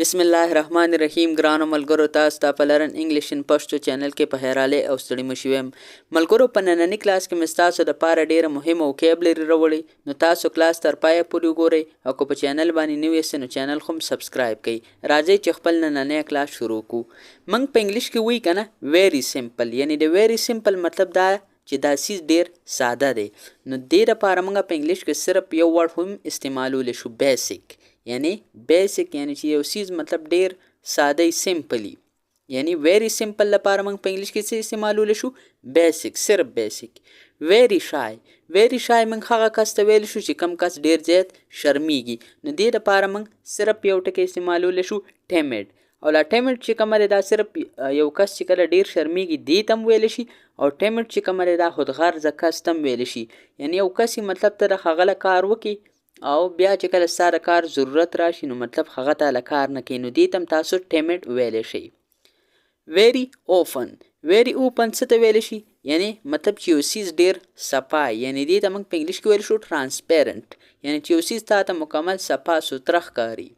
बिस्मिल्लाहिर्रहमानिर्रहीम ګرانو ملګرو تاسو ته په لرن انګلیش ان پښتو چینل کې په هراله او ستړي مشوم ملګرو په نننی کلاس کې مستاسو د پاره ډیره مهمه وکیبلری راوړي نو تاسو کلاس تر پایه پورې وګورئ او په چینل باندې نوی سنو چینل خو سبسکرایب کړئ راځي چې خپل نننی کلاس شروع کو موږ په انګلیش کې وی کنه ویری سمپل یعنی د ویری سمپل مطلب دا چې دا سیس ډیر ساده دی نو د لپاره موږ په انګلیش کې صرف یو ورډ هم استعمالول شو بیسیک یعنی بیسیک یعنی چې یو سیز مطلب ډیر ساده سمپلی یعنی ویری سمپل لپاره موږ په انګلیش کې څه استعمالول شو بیسیک صرف بیسیک ویری شای موږ هغه کس ته ویل شو چې کم کس ډیر زیات شرمیږي نو دې لپاره موږ صرف یو ټکی استعمالول شو ټیمډ او لا ټیمډ چې کومه دا صرف یو کس چې کله ډیر شرمیږي دې تم ویل شي او ټیمډ چې کومه دا خودغرض کس تم ویل شي یعنی یو کس مطلب ته هغه کار وکي او بیا چې کله ستاسو کار ضرورت راشي نو مطلب هغه ته کار نه کوي نو دې تم تاسو ټیمډ ویلی شئ ویری اوپن څه ته ویلی شي یعنی مطلب چې یو سیز ډیر صفا یعنی دې ته موږ په انګلیش کې ویلی شو ټرانسپیرنټ یعنی چې یو سیز تاته مکمل صفا سوتره ښکاري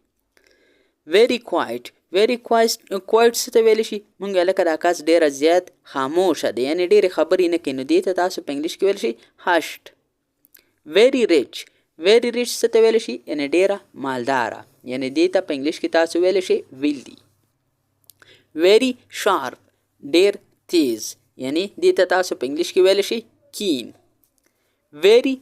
ویری کوایټ څه ته ویلی شي موږ لکه دا کس ډیره زیات خاموشه دی یعنی ډیرې خبرې نه کوي نو دې ته تاسو په انګلیش کې ویلی شئ هشټ ویری ریچ څه ته ویلی شي یعنی ډیره مالداره یعنی دې ته په انګلیش کې تاسو ویلی شئ ویلدي ویری شارپ ډیر تیز یعنی دې ته تاسو په انګلیش کې ویلی شئ کین ویری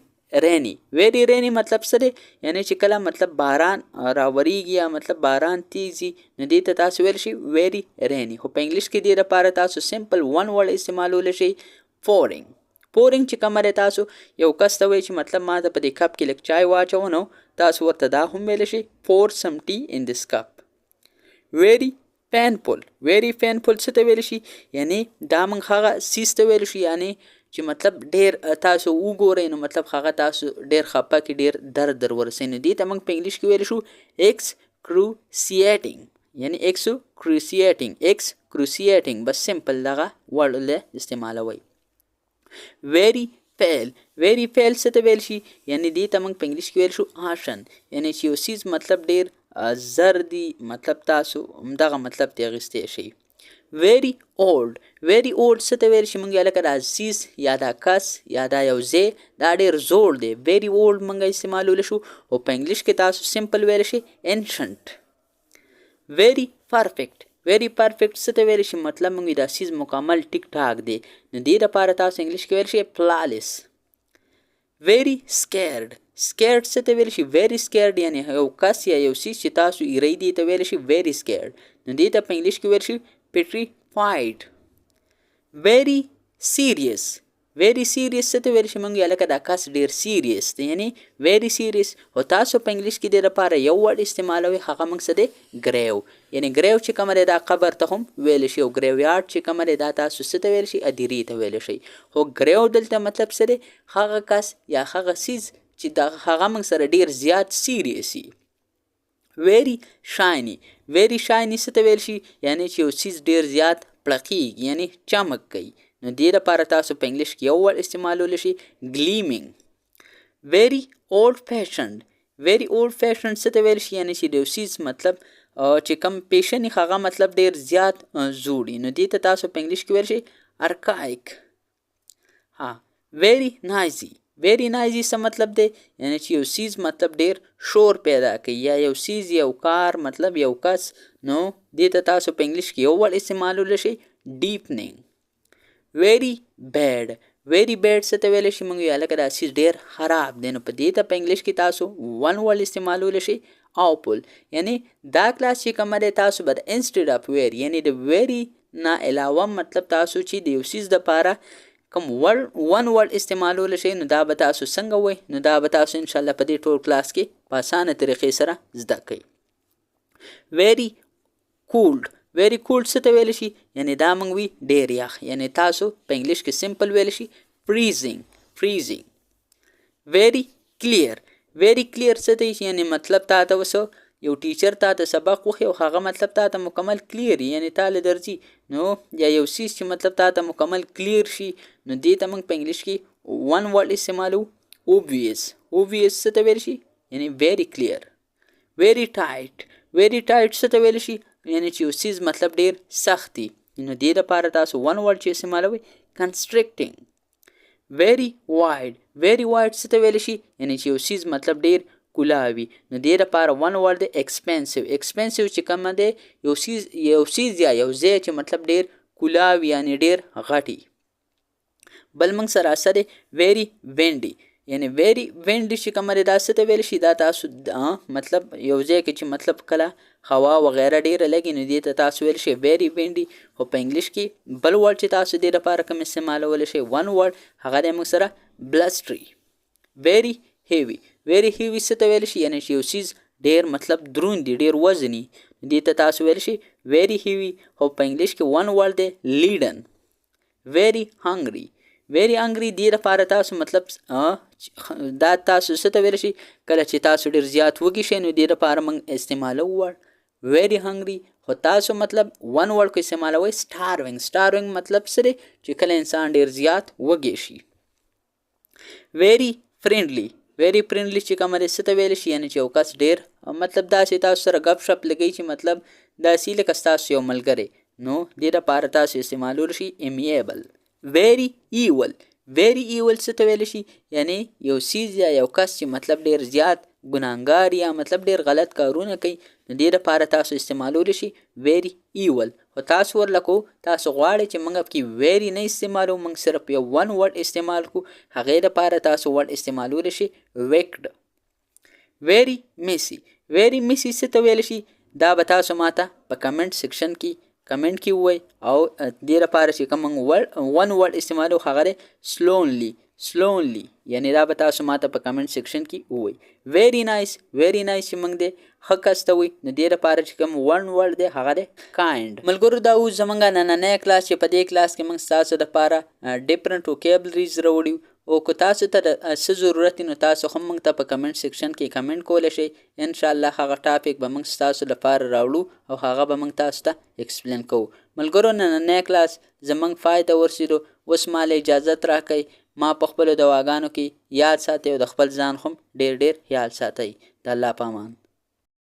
رینی مطلب څه دی یعنی چې کله مطلب باران راوریږي یا مطلب باران تیزي نو دې ته تاسو ویلی شئ ویری رینی خو په انګلیش کې دې لپاره تاسو سمپل ون ورډ استعمالولی شئ پورینګ چې کومه دی تاسو یو کس ته وایي چې مطلب ما ته په دې کپ کې لږ چای واچوه نو تاسو ورته دا هم ویلی شئ pour some tea in this cup ویری پینفول څه ته ویلی شي یعنی دا موږ هغه سیز ته ویلی شو یعنی چې مطلب ډیر تاسو وګورئ نو مطلب هغه تاسو ډیر خپه کې ډیر درد در ورسوي نو دې ته موږ په انګلیش کې ویلی شو excruciating یعنی excruciating بس سمپل دغه ورډ له استعمالوئ ویری فیل څه ته ویل شي یعنی دې ته موږ په انګلیش کې ویل شو آشن یعنی چې یو سیز مطلب ډیر زر دی مطلب تاسو دغه مطلب ته اخیستی شئ ویری اولډ څه ته ویل شي موږ لکه دا سیز یا دا کس یا دا یو ځای دا ډیر زوړ دی ویری اولډ موږ استعمالولی شو او په انګلیش کې تاسو سمپل ویلی شئ انشنټ ویری پرفیکټ څه ته ویلی شي مطلب موږ دا سیز مکمل ټیک ټاک دی نو دې لپاره تاسو انګلیش کې ویلی شئ فلالیس ویری سکیرډ څه ته ویلی شي ویری سکیرډ یعنی یو کس یا یو سیز چې تاسو ایری دی ته ویلی شي ویری سکیرډ نو دې ته په انګلیش کې ویلی شي پیټریفایډ ویری سیریس څه ته ویلی شي موږ لکه دا کس ډیر سیریس دی یعنی ویری سیریس او تاسو په انګلیش کې دې لپاره یو ورډ استعمالوئ هغه موږ څه دی ګریو یعنی ګریو چې کومه دی دا قبر ته هم ویلی شي او ګریو یارډ چې کومه دی دا تاسو څه ته ویلی شي ادیرې ته ویلی شئ خو ګریو دلته مطلب څه دی هغه کس یا هغه سیز چې هغه موږ سره ډیر زیات سیریس وي ویری شایني څه ته ویل شي یعنی چې یو سیز ډیر زیات پړقیږي یعنی چمک کوي نو دې لپاره تاسو په انګلیش کې یو ورډ استعمالولی شي ګلیمینګ ویری اولډ فیشنډ څه ته ویل شي یعنی چې د یو سیز مطلب چې کم پیشن هغه مطلب ډیر زیات زوړ نو دې ته تاسو په انګلیش کې ویل شي ارکایک ویری نایزي څه مطلب دی یعنی چې یو سیز مطلب ډیر شور پیدا کوي یا یو سیز یو کار مطلب یو کس نو دې ته تاسو په انګلیش کې یو ورډ استعمالولی شئ ډیپنینګ ویری بیډ څه ته ویلی شي موږ لکه دا سیز ډیر خراب دی نو په دې ته په انګلیش کې تاسو ون ورډ استعمالولی شئ اوپل یعنی دا کلاس چې کومه دی تاسو به د انسټیډ اف ویری یعنی د ویری نه علاوه مطلب تاسو چې د یو سیز دپاره کوم ون ورډ استعمالولی شئ نو دا به تاسو څنګه وایي نو دا به تاسو انشاءالله په دې ټول کلاس کې په اسانه طریقې سره زده کوئ ویری کولډ څه ته ویلی شي یعنی دا موږ وي ډیر یخ یعنی تاسو په انګلیش کې سمپل ویلی شي فریزینګ ویری کلیر څه ته یعنی مطلب تاته وسو یو ټیچر تاته سبق وښي او هغه مطلب تاته مکمل کلیر یعنی تاله درځي نو یا یو سیز چې مطلب تاته مکمل کلیر شي نو دې ته موږ په انګلیش کې ون ورډ استعمالو اوبویس څه ته ویل شي یعنی ویری کلیر ویری ټایټ ویری ټایټ څه ته ویلی شي؟ یعنې چې یو څیز مطلب ډېر سخت وي. نو دې دپاره تاسو ون ورډ چې استعمالوئ کنسټرکټینګ. ویری واید، ویری واید څه ته ویلی شي؟ یعنې چې یو څیز مطلب ډېر کولاوي. نو دې دپاره ون ورډ دی ایکسپینسیو. ایکسپینسیو چې کومه دی یو څیز یا یو ځای چې مطلب ډېر کولاوي یعنې ډېر غټي. بل موږ سره اثر دی ویری وینډي. یعنې ویری وینډي چې کومه دی دا څه ته ویلی شي؟ دا تاسو مطلب یو ځای کې چې مطلب کله هوا وغیره ډېره لګي نو دې ته تاسو ویلی شئ ویری وینډي. خو په انګلیش کې بل ورډ چې تاسو دې دپاره کوم استعمالولی شئ ون ورډ هغه دی موږ سره بلسټري. ویری هیوي، ویری هیوي څه ته ویلی شي؟ یعنې چې یو څیز ډېر مطلب دروند دی، ډېر وزن وي. دې ته تاسو ویلی شئ ویری هیوي. خو په انګلیش کې ون ورډ دی لیډن. ویری هنګري، ویری هنګري دې دپاره تاسو مطلب دا تاسو څه ته ویلی شئ؟ کله چې تاسو ډېر زیات وږي شئ نو دې دپاره موږ استعمالوو ورډ ویری هنګري. خو تاسو مطلب ون ورډ کو استعمالوئ سټاروینګ. سټاروینګ مطلب څه دی؟ چې کله انسان ډېر زیات وږی شي. ویری فرینډلی، ویری فرینډلی چې کومه دی څه ته ویلی شي؟ یعنې چې یو کس ډېر مطلب داسې تاسو سره گپ شپ لګوي چې مطلب داسې لکه ستاسو یو ملګری. نو دې دپاره تاسو استعمالولی شئ امیبل. ویری ایول، ویری ایول څه ته ویلی شي؟ یعنې یو څیز یا یو کس چې مطلب ډېر زیات ګناهګار یا مطلب ډېر غلط کارونه کوي نو دې دپاره تاسو استعمالولی شئ ویری ایول. خو تاسو ورله کو تاسو غواړئ چې موږ پکې ویری نه استعمالو، موږ صرف یو ون ورډ استعمال کو، هغې دپاره تاسو ورډ استعمالولی شئ ویکډ. ویری میسي، ویری میسي څه ته ویلی شي؟ دا به تاسو ماته په کمنټ سیکشن کې کمنټ کې ووایئ. او دې لپاره چې کوم ون ورډ استعمالو هغه دی سلونلی. سلونلی یعنې دا به تاسو ماته په کمنټ سیکشن کې ووایئ. ویری نایس، ویری نایس چې موږ دی ښه کس ته وایي نو دې لپاره چې کوم ون ورډ دی هغه دی کایند. ملګرو دا اوس زموږ نننی کلاس چې په دې کلاس کې موږ ستاسو دپاره ډفرنټ وکیبلریز راوړي او که تاسو ته څه ضرورت وي نو تاسو هم موږ ته په کمنټ سیکشن کې کمنټ کولی شئ. انشاءالله هغه ټاپک به موږ ستاسو لپاره راوړو او هغه به موږ تاسو ته ایکسپلین کوو. ملګرو نننی کلاس زموږ فایده ورسېدو. اوس ماله اجازت راکئ. ما په خپلو دواګانو کې یاد ساتئ او د خپل ځان هم ډېر ډېر خیال ساتئ. د الله په امان.